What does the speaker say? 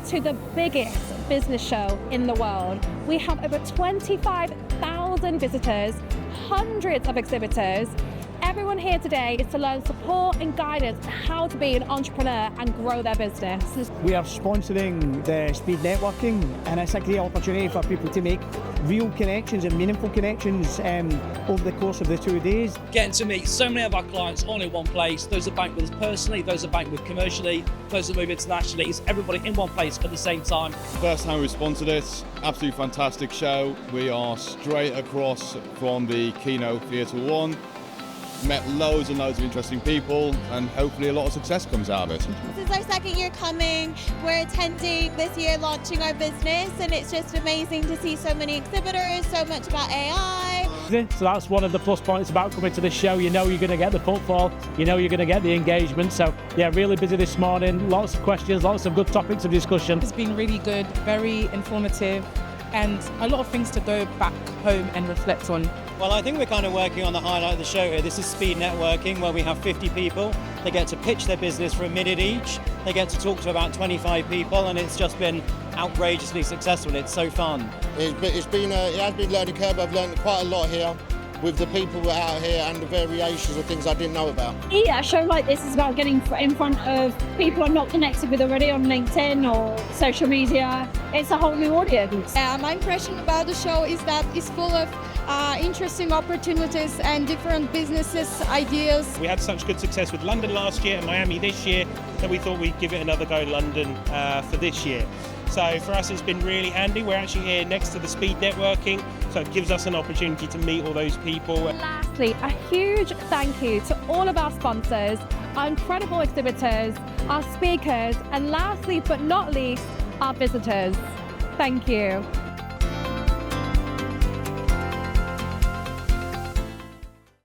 to the biggest business show in the world. We have over 25,000 visitors, hundreds of exhibitors. Everyone here today is to learn support and guidance on how to be an entrepreneur and grow their business. We are sponsoring the Speed Networking, and it's a great opportunity for people to make real connections and meaningful connections over the course of the 2 days. Getting to meet so many of our clients all in one place, those that bank with us personally, those that bank with commercially, those that move internationally, it's everybody in one place at the same time. First time we've sponsored it, absolutely fantastic show. We are straight across from the Keynote Theatre 1. Met loads and loads of interesting people, and hopefully a lot of success comes out of it. This is our second year coming. We're attending this year, launching our business, and it's just amazing to see so many exhibitors, so much about AI. So that's one of the plus points about coming to this show. You know you're going to get the footfall, you know you're going to get the engagement. So yeah, really busy this morning, lots of questions, lots of good topics of discussion. It's been really good, very informative, and a lot of things to go back home and reflect on. Well, I think we're kind of working on the highlight of the show here. This is Speed Networking, where we have 50 people. They get to pitch their business for a minute each. They get to talk to about 25 people, and it's just been outrageously successful. It's so fun. It has been a learning curve. I've learned quite a lot here with the people out here and the variations of things I didn't know about. Yeah, a show like this is about getting in front of people I'm not connected with already on LinkedIn or social media. It's a whole new audience. My impression about the show is that it's full of interesting opportunities and different businesses, ideas. We had such good success with London last year and Miami this year that we thought we'd give it another go London for this year. So for us it's been really handy. We're actually here next to the Speed Networking, so it gives us an opportunity to meet all those people. Lastly, a huge thank you to all of our sponsors, our incredible exhibitors, our speakers, and lastly but not least, our visitors. Thank you.